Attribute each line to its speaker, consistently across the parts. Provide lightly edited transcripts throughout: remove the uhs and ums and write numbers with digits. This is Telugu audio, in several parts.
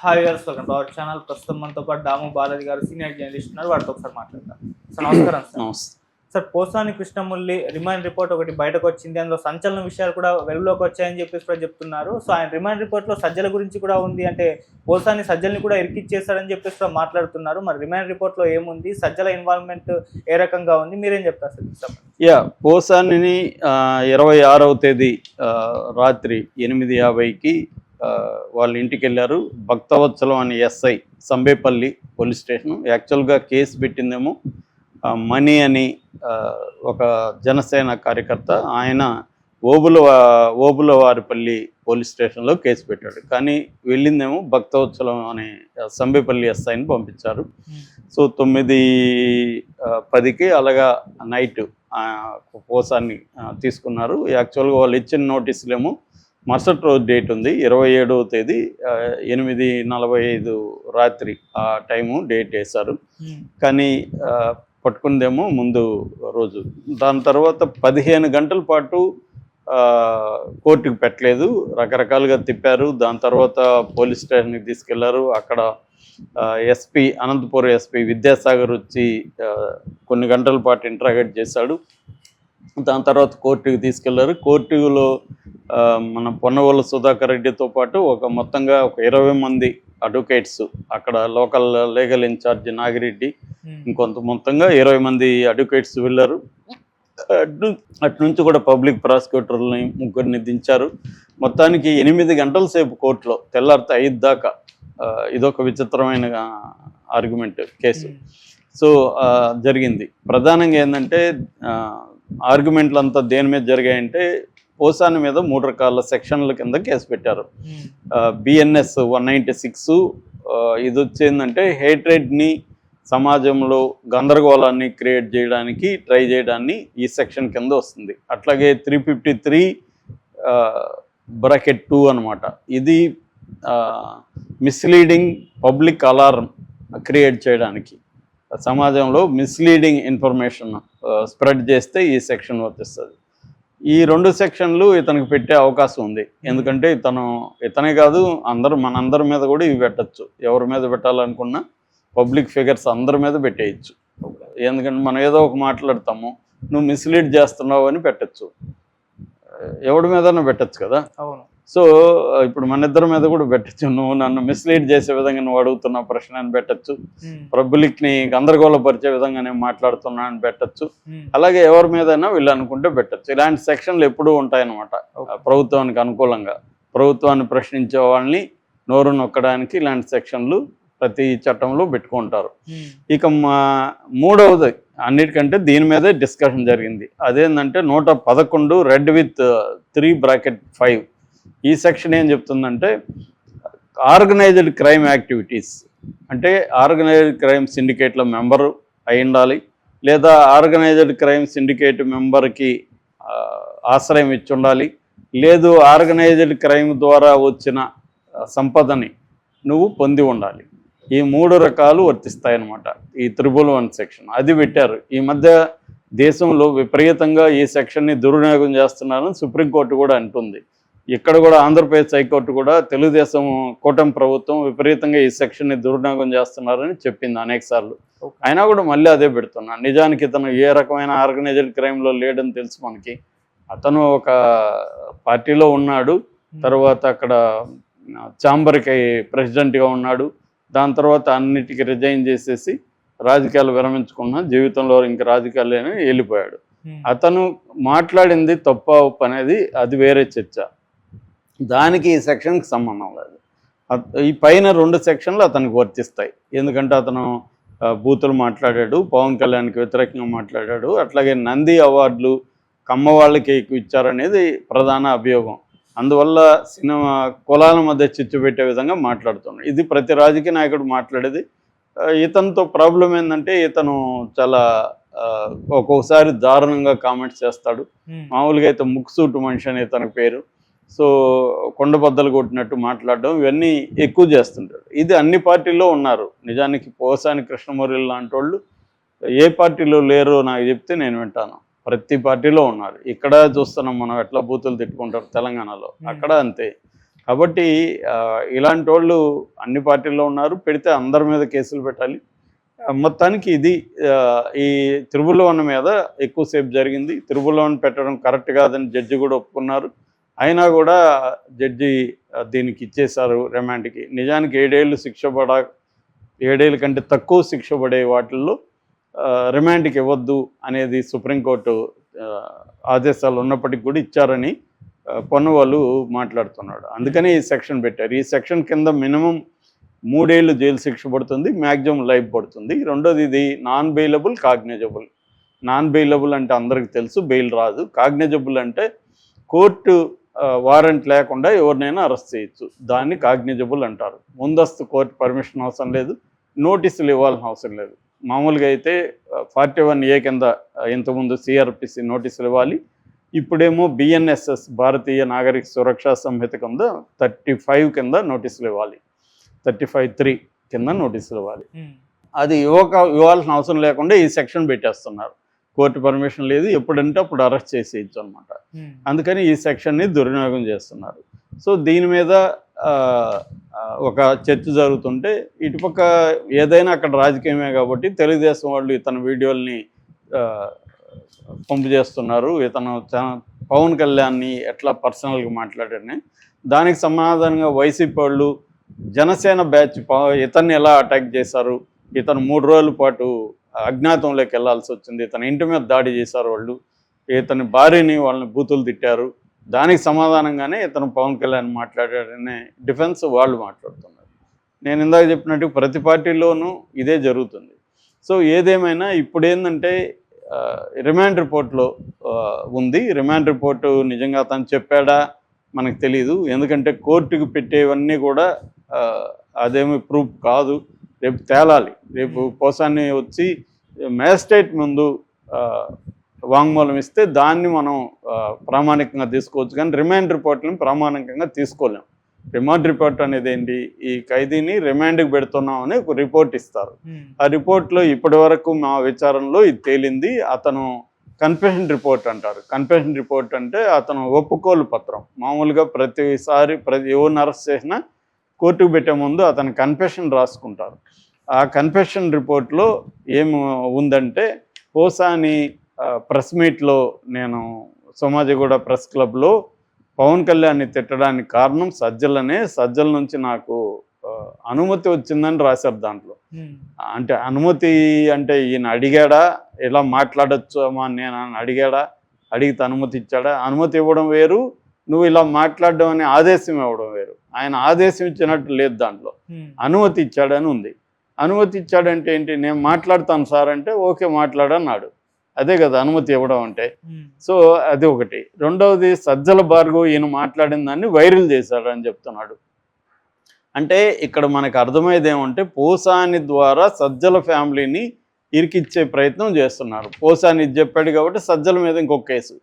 Speaker 1: హాయ్ గారు, వెల్కమ్ టు అవర్ ఛానల్. ప్రస్తుతం మనతో పాటు దాము బాలాజీ గారు సీనియర్ జర్నలిస్ట్ ఉన్నారు. వారితో ఒకసారి మాట్లాడతాం. సార్ నమస్కారం. సార్
Speaker 2: నమస్తే.
Speaker 1: Sir Posani Krishna Murali remand report ఒకటి బయటకు వచ్చింది. అందులో సంచలన విషయాలు కూడా వెలుగులోకి వచ్చాయని చెప్పేసి కూడా చెప్తున్నారు. సో ఆయన రిమాండ్ రిపోర్ట్లో సజ్జల గురించి కూడా ఉంది, అంటే పోసాని సజ్జల్ని కూడా ఇరికిచ్చేస్తాడని చెప్పేసి కూడా మాట్లాడుతున్నారు. మరి రిమాండ్ రిపోర్ట్లో ఏముంది, సజ్జల ఇన్వాల్వ్మెంట్ ఏ రకంగా ఉంది, మీరేం చెప్తారు సార్?
Speaker 2: పోసానిని 26వ తేదీ రాత్రి 8:50కి వాళ్ళ ఇంటికి వెళ్ళారు. భక్తవత్సలం అని ఎస్ఐ సంబేపల్లి పోలీస్ స్టేషన్. యాక్చువల్గా కేసు పెట్టిందేమో మణి అని ఒక జనసేన కార్యకర్త. ఆయన ఓబులవారిపల్లి పోలీస్ స్టేషన్లో కేసు పెట్టాడు. కానీ వెళ్ళిందేమో భక్తవత్సలం అనే సంబేపల్లి ఎస్ఐని పంపించారు. సో 9:10కి అలాగా నైట్ పోసాన్ని తీసుకున్నారు. యాక్చువల్గా వాళ్ళు ఇచ్చిన నోటీసులేమో మరుసటి రోజు డేట్ ఉంది, 27వ తేదీ 8:45 రాత్రి ఆ టైము డేట్ వేశారు. కానీ పట్టుకుందేమో ముందు రోజు. దాని తర్వాత 15 గంటల పాటు కోర్టుకు పెట్టలేదు, రకరకాలుగా తిప్పారు. దాని తర్వాత పోలీస్ స్టేషన్కి తీసుకెళ్లారు. అక్కడ ఎస్పీ అనంతపురం ఎస్పీ విద్యాసాగర్ వచ్చి కొన్ని గంటల పాటు ఇంటరాగేట్ చేశాడు. దాని తర్వాత కోర్టుకు తీసుకెళ్లారు. కోర్టులో మన పొన్నవోళ్ళ సుధాకర్ రెడ్డితో పాటు మొత్తంగా ఒక 20 మంది అడ్వకేట్స్, అక్కడ లోకల్ లీగల్ ఇన్ఛార్జ్ నాగిరెడ్డి, ఇంకొంత మొత్తంగా 20 మంది అడ్వకేట్స్ వెళ్ళారు. అటు నుంచి కూడా పబ్లిక్ ప్రాసిక్యూటర్ని 3 దించారు. మొత్తానికి 8 గంటల సేపు కోర్టులో, తెల్లారితే 5 దాకా. ఇదొక విచిత్రమైన ఆర్గ్యుమెంట్ కేసు. సో జరిగింది. ప్రధానంగా ఏంటంటే ఆర్గ్యుమెంట్లు అంతా దేని మీద జరిగాయంటే పోసాని మీద 3 రకాల సెక్షన్ల కింద కేసు పెట్టారు. బిఎన్ఎస్ 196 ఇది వచ్చేందంటే హేట్రెడ్ని, సమాజంలో గందరగోళాన్ని క్రియేట్ చేయడానికి ట్రై చేయడాన్ని ఈ సెక్షన్ కింద వస్తుంది. అట్లాగే 353(2) అనమాట. ఇది మిస్లీడింగ్ పబ్లిక్ అలారం క్రియేట్ చేయడానికి, సమాజంలో మిస్లీడింగ్ ఇన్ఫర్మేషన్ స్ప్రెడ్ చేస్తే ఈ సెక్షన్ వర్తిస్తుంది. ఈ 2 సెక్షన్లు ఇతనికి పెట్టే అవకాశం ఉంది. ఎందుకంటే ఇతనే కాదు, మనందరి మీద కూడా ఇవి పెట్టచ్చు. ఎవరి మీద పెట్టాలనుకున్నా పబ్లిక్ ఫిగర్స్ అందరి మీద పెట్టేయచ్చు. ఎందుకంటే మనం ఏదో ఒక మాట్లాడతాము, నువ్వు మిస్లీడ్ చేస్తున్నావు అని పెట్టచ్చు, ఎవడి మీదన్నా పెట్టచ్చు కదా.
Speaker 1: అవును.
Speaker 2: సో ఇప్పుడు మన ఇద్దరి మీద కూడా పెట్టచ్చు. నువ్వు నన్ను మిస్లీడ్ చేసే విధంగా నువ్వు అడుగుతున్న ప్రశ్న అని పెట్టచ్చు, పబ్లిక్ని గందరగోళపరిచే విధంగా నేను మాట్లాడుతున్నా అని పెట్టచ్చు. అలాగే ఎవరి మీదైనా వీళ్ళు అనుకుంటే పెట్టచ్చు. ఇలాంటి సెక్షన్లు ఎప్పుడూ ఉంటాయన్నమాట. ప్రభుత్వానికి అనుకూలంగా, ప్రభుత్వాన్ని ప్రశ్నించే వాళ్ళని నోరు నొక్కడానికి ఇలాంటి సెక్షన్లు ప్రతి చట్టంలో పెట్టుకుంటారు. ఇక 3వది అన్నిటికంటే దీని మీదే డిస్కషన్ జరిగింది. అదేంటంటే 111 రెడ్ విత్ 3(5). ఈ సెక్షన్ ఏం చెప్తుందంటే ఆర్గనైజ్డ్ క్రైమ్ యాక్టివిటీస్, అంటే ఆర్గనైజ్డ్ క్రైమ్ సిండికేట్లో మెంబరు అయి ఉండాలి, లేదా ఆర్గనైజ్డ్ క్రైమ్ సిండికేట్ మెంబర్కి ఆశ్రయం ఇచ్చి ఉండాలి, లేదు ఆర్గనైజ్డ్ క్రైమ్ ద్వారా వచ్చిన సంపదని నువ్వు పొంది ఉండాలి. ఈ 3 రకాలు వర్తిస్తాయన్నమాట ఈ 111 సెక్షన్. అది పెట్టారు. ఈ మధ్య దేశంలో విపరీతంగా ఈ సెక్షన్ని దుర్వినియోగం చేస్తున్నారని సుప్రీంకోర్టు కూడా అంటుంది. ఇక్కడ కూడా ఆంధ్రప్రదేశ్ హైకోర్టు కూడా తెలుగుదేశం కూటమి ప్రభుత్వం విపరీతంగా ఈ సెక్షన్ని దుర్వినియోగం చేస్తున్నారని చెప్పింది అనేక సార్లు. అయినా కూడా మళ్ళీ అదే పెడుతున్నా. నిజానికి ఇతను ఏ రకమైన ఆర్గనైజ్డ్ క్రైమ్లో లేడని తెలుసు మనకి. అతను ఒక పార్టీలో ఉన్నాడు, తర్వాత అక్కడ ఛాంబర్కి ప్రెసిడెంట్గా ఉన్నాడు. దాని తర్వాత అన్నిటికీ రిజైన్ చేసేసి రాజకీయాలు విరమించుకున్న, జీవితంలో ఇంక రాజకీయాలు వెళ్ళిపోయాడు. అతను మాట్లాడింది తప్ప ఒప్పు అనేది అది వేరే చర్చ. దానికి ఈ సెక్షన్కి సంబంధం లేదు. ఈ పైన 2 సెక్షన్లు అతనికి వర్తిస్తాయి. ఎందుకంటే అతను బూతులు మాట్లాడాడు, పవన్ కళ్యాణ్కి వ్యతిరేకంగా మాట్లాడాడు. అట్లాగే నంది అవార్డులు కమ్మ వాళ్ళకి ఎక్కువ ఇచ్చారనేది ప్రధాన అభియోగం. అందువల్ల సినిమా కులాల మధ్య చిచ్చు పెట్టే విధంగా మాట్లాడుతున్నాడు. ఇది ప్రతి రాజకీయ నాయకుడు మాట్లాడేది. ఇతనితో ప్రాబ్లం ఏంటంటే ఇతను చాలా ఒక్కొక్కసారి దారుణంగా కామెంట్స్ చేస్తాడు. మామూలుగా అయితే ముక్కుసూటు మనిషి అని ఇతని పేరు. సో కొండబద్దలు కొట్టినట్టు మాట్లాడడం, ఇవన్నీ ఎక్కువ చేస్తుంటాడు. ఇది అన్ని పార్టీల్లో ఉన్నారు. నిజానికి పోసాని కృష్ణమురళి లాంటి వాళ్ళు ఏ పార్టీలో లేరో నాకు చెప్తే నేను వింటాను. ప్రతి పార్టీలో ఉన్నారు. ఇక్కడ చూస్తున్నాం మనం ఎట్లా బూతులు తిట్టుకుంటారు తెలంగాణలో, అక్కడ అంతే. కాబట్టి ఇలాంటి వాళ్ళు అన్ని పార్టీల్లో ఉన్నారు, పెడితే అందరి మీద కేసులు పెట్టాలి. మొత్తానికి ఇది ఈ త్రిబుల్ మీద ఎక్కువసేపు జరిగింది. త్రిబుల్ పెట్టడం కరెక్ట్ కాదని జడ్జి కూడా ఒప్పుకున్నారు. అయినా కూడా జడ్జి దీనికి ఇచ్చేశారు రిమాండ్కి. నిజానికి 7 ఏళ్ళు శిక్ష 7 ఏళ్ళ కంటే తక్కువ శిక్ష పడే వాటిల్లో రిమాండ్కి ఇవ్వద్దు అనేది సుప్రీంకోర్టు ఆదేశాలు ఉన్నప్పటికీ కూడా ఇచ్చారని పొన్నవాళ్ళు మాట్లాడుతున్నాడు. అందుకని ఈ సెక్షన్ పెట్టారు. ఈ సెక్షన్ కింద మినిమం 3 ఏళ్ళు జైలు శిక్ష పడుతుంది, మ్యాక్సిమం లైఫ్ పడుతుంది. రెండోది ఇది non bailable, cognisable. Non bailable అంటే అందరికి తెలుసు, బెయిల్ రాదు. కాగ్నిజబుల్ అంటే కోర్టు వారెంట్ లేకుండా ఎవరినైనా అరెస్ట్ చేయొచ్చు, దాన్ని కాగ్నిజబుల్ అంటారు. ముందస్తు కోర్టు పర్మిషన్ అవసరం లేదు, నోటీసులు ఇవ్వాల్సిన అవసరం లేదు. మామూలుగా అయితే 41A కింద ఇంతకుముందు CRPC నోటీసులు ఇవ్వాలి. ఇప్పుడేమో BNSS భారతీయ నాగరిక సురక్షా సంహిత కింద 35 కింద నోటీసులు ఇవ్వాలి, 35(3) కింద నోటీసులు ఇవ్వాలి. అది ఇవ్వాల్సిన అవసరం లేకుండా ఈ సెక్షన్ పెట్టేస్తున్నారు. కోర్టు పర్మిషన్ లేదు, ఎప్పుడంటే అప్పుడు అరెస్ట్ చేసేయచ్చు అనమాట. అందుకని ఈ సెక్షన్ని దుర్వినియోగం చేస్తున్నారు. సో దీని మీద ఒక చర్చ జరుగుతుంటే ఇటుపక్క ఏదైనా అక్కడ రాజకీయమే కాబట్టి తెలుగుదేశం వాళ్ళు ఇతని వీడియోల్ని పంపు చేస్తున్నారు. ఇతను పవన్ కళ్యాణ్ని ఎట్లా పర్సనల్గా మాట్లాడారని దానికి సమాధానంగా వైసీపీ వాళ్ళు జనసేన బ్యాచ్ ఇతన్ని ఎలా అటాక్ చేశారు, ఇతను 3 రోజుల పాటు అజ్ఞాతంలోకి వెళ్లాల్సి వచ్చింది, ఇతని ఇంటి మీద దాడి చేశారు వాళ్ళు, ఇతని భార్యని వాళ్ళని బూతులు తిట్టారు, దానికి సమాధానంగానే ఇతను పవన్ కళ్యాణ్ మాట్లాడారనే డిఫెన్స్ వాళ్ళు మాట్లాడుతున్నారు. నేను ఇందాక చెప్పినట్టు ప్రతి పార్టీలోనూ ఇదే జరుగుతుంది. సో ఏదేమైనా ఇప్పుడు ఏంటంటే రిమాండ్ రిపోర్ట్లో ఉంది. రిమాండ్ రిపోర్టు నిజంగా అతను చెప్పాడా మనకు తెలియదు, ఎందుకంటే కోర్టుకు పెట్టేవన్నీ కూడా అదేమి ప్రూఫ్ కాదు, రేపు తేలాలి. రేపు పోసాన్ని వచ్చి మ్యాజిస్ట్రేట్ ముందు వాంగ్మూలం ఇస్తే దాన్ని మనం ప్రామాణికంగా తీసుకోవచ్చు, కానీ రిమాండ్ రిపోర్ట్ని ప్రామాణికంగా తీసుకోలేం. రిమాండ్ రిపోర్ట్ అనేది ఏంటి, ఈ ఖైదీని రిమాండ్కి పెడుతున్నామని ఒక రిపోర్ట్ ఇస్తారు. ఆ రిపోర్ట్లో ఇప్పటి వరకు మా విచారణలో ఇది తేలింది, అతను కన్ఫెషన్ రిపోర్ట్ అంటారు. కన్ఫెషన్ రిపోర్ట్ అంటే అతను ఒప్పుకోలు పత్రం. మామూలుగా ప్రతిసారి ఎవరిని అరెస్ట్ చేసినా కోర్టుకు పెట్టే ముందు అతను కన్ఫెషన్ రాసుకుంటారు. ఆ కన్ఫెషన్ రిపోర్ట్లో ఏమి ఉందంటే, పోసాని ప్రెస్ మీట్లో నేను సోమాజిగూడ ప్రెస్ క్లబ్లో పవన్ కళ్యాణ్ని తిట్టడానికి కారణం సజ్జలనే, సజ్జల నుంచి నాకు అనుమతి వచ్చిందని రాశారు దాంట్లో. అంటే అనుమతి అంటే ఈయన అడిగాడా, ఇలా మాట్లాడచ్చు అమ్మా నేను అడిగాడా, అడిగితే అనుమతి ఇచ్చాడా? అనుమతి ఇవ్వడం వేరు, నువ్వు ఇలా మాట్లాడడం అనే ఆదేశం ఇవ్వడం వేరు. ఆయన ఆదేశం ఇచ్చినట్టు లేదు దాంట్లో, అనుమతి ఇచ్చాడని ఉంది. అనుమతి ఇచ్చాడంటే ఏంటి, నేను మాట్లాడతాను సార్ అంటే ఓకే మాట్లాడన్నాడు, అదే కదా అనుమతి ఇవ్వడం అంటే. సో అది ఒకటి. రెండవది సజ్జల భార్గవ్ ఈయన మాట్లాడిన దాన్ని వైరల్ చేశాడని చెప్తున్నాడు. అంటే ఇక్కడ మనకు అర్థమయ్యేది ఏమంటే, పోసాని ద్వారా సజ్జల ఫ్యామిలీని ఇరికిచ్చే ప్రయత్నం చేస్తున్నారు. పోసాని ఇది చెప్పాడు కాబట్టి సజ్జల మీద ఇంకొక కేసు.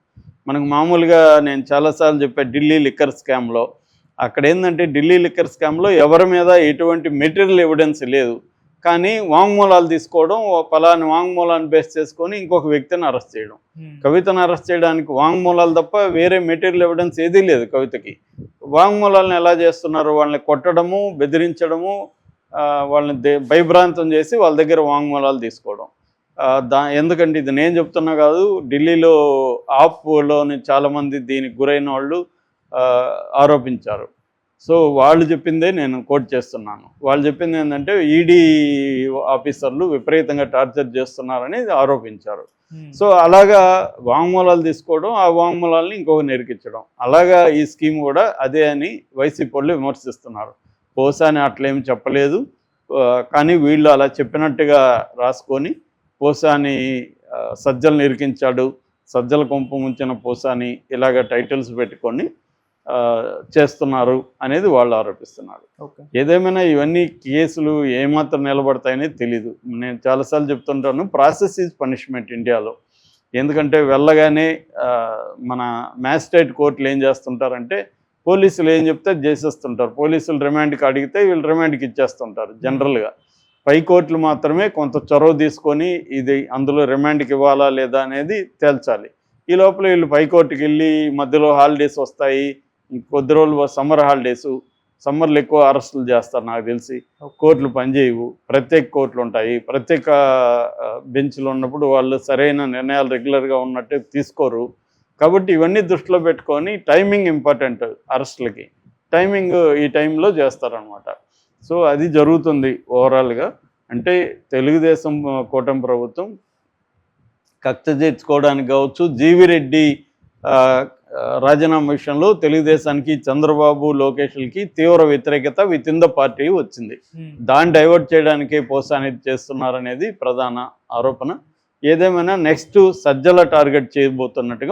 Speaker 2: మనకు మామూలుగా నేను చాలాసార్లు చెప్పాను, ఢిల్లీ లిక్కర్ స్కామ్లో అక్కడ ఏంటంటే, ఢిల్లీ లిక్కర్ స్కామ్లో ఎవరి మీద ఎటువంటి మెటీరియల్ ఎవిడెన్స్ లేదు, కానీ వాంగ్మూలాలు తీసుకోవడం, పలాని వాంగ్మూలాన్ని బేస్ చేసుకొని ఇంకొక వ్యక్తిని అరెస్ట్ చేయడం. కవితను అరెస్ట్ చేయడానికి వాంగ్మూలాలు తప్ప వేరే మెటీరియల్ ఎవిడెన్స్ ఏదీ లేదు కవితకి. వాంగ్మూలాలను ఎలా చేస్తున్నారు, వాళ్ళని కొట్టడము, బెదిరించడము, వాళ్ళని భయభ్రాంతం చేసి వాళ్ళ దగ్గర వాంగ్మూలాలు తీసుకోవడం. ఎందుకంటే ఇది నేను చెప్తున్నా కాదు, ఢిల్లీలో ఆప్లోని చాలామంది దీనికి గురైన వాళ్ళు ఆరోపించారు. సో వాళ్ళు చెప్పిందే నేను కోట్ చేస్తున్నాను. వాళ్ళు చెప్పింది ఏంటంటే, ఈడీ ఆఫీసర్లు విపరీతంగా టార్చర్ చేస్తున్నారని ఆరోపించారు. సో అలాగా వాంగ్మూలాలు తీసుకోవడం, ఆ వాంగ్మూలాలని ఇంకొక నిరికించడం, అలాగా ఈ స్కీమ్ కూడా అదే అని వైసీపీ వాళ్ళు విమర్శిస్తున్నారు. పోసాని అట్లేమి చెప్పలేదు, కానీ వీళ్ళు అలా చెప్పినట్టుగా రాసుకొని పోసాని సజ్జలను ఇరికించాడు, సజ్జల కొంపు ముంచిన పోసాని ఇలాగ టైటిల్స్ పెట్టుకొని చేస్తున్నారు అనేది వాళ్ళు ఆరోపిస్తున్నారు. ఏదేమైనా ఇవన్నీ కేసులు ఏమాత్రం నిలబడతాయనేది తెలీదు. నేను చాలాసార్లు చెప్తుంటాను, ప్రాసెస్ ఈజ్ పనిష్మెంట్ ఇండియాలో. ఎందుకంటే వెళ్ళగానే మన మ్యాజిస్ట్రేట్ కోర్టులు ఏం చేస్తుంటారంటే, పోలీసులు ఏం చెప్తే చేసేస్తుంటారు. పోలీసులు రిమాండ్కి అడిగితే వీళ్ళు రిమాండ్కి ఇచ్చేస్తుంటారు జనరల్గా. పై కోర్టులు మాత్రమే కొంత చొరవ తీసుకొని ఇది అందులో రిమాండ్కి ఇవ్వాలా లేదా అనేది తేల్చాలి. ఈ లోపల వీళ్ళు పై కోర్టుకి వెళ్ళి మధ్యలో హాలిడేస్ వస్తాయి, కొద్ది రోజులు సమ్మర్ హాలిడేస్, సమ్మర్లో ఎక్కువ అరెస్టులు చేస్తారు నాకు తెలిసి. కోర్టులు పనిచేయవు, ప్రత్యేక కోర్టులు ఉంటాయి, ప్రత్యేక బెంచ్లు ఉన్నప్పుడు వాళ్ళు సరైన నిర్ణయాలు రెగ్యులర్గా ఉన్నట్టే తీసుకోరు. కాబట్టి ఇవన్నీ దృష్టిలో పెట్టుకొని టైమింగ్ ఇంపార్టెంట్, అరెస్టులకి టైమింగ్ ఈ టైంలో చేస్తారనమాట. సో అది జరుగుతుంది ఓవరాల్గా. అంటే తెలుగుదేశం కూటమి ప్రభుత్వం కక్ష తీర్చుకోవడానికి కావచ్చు, జీవి రెడ్డి రాజీనామా విషయంలో తెలుగుదేశానికి, చంద్రబాబు, లోకేష్లకి తీవ్ర వ్యతిరేకత విత్ ఇన్ ద పార్టీ వచ్చింది. దాన్ని డైవర్ట్ చేయడానికే పోసాని చేస్తున్నారనేది ప్రధాన ఆరోపణ. ఏదేమైనా నెక్స్ట్ సజ్జల టార్గెట్ చేయబోతున్నట్టుగా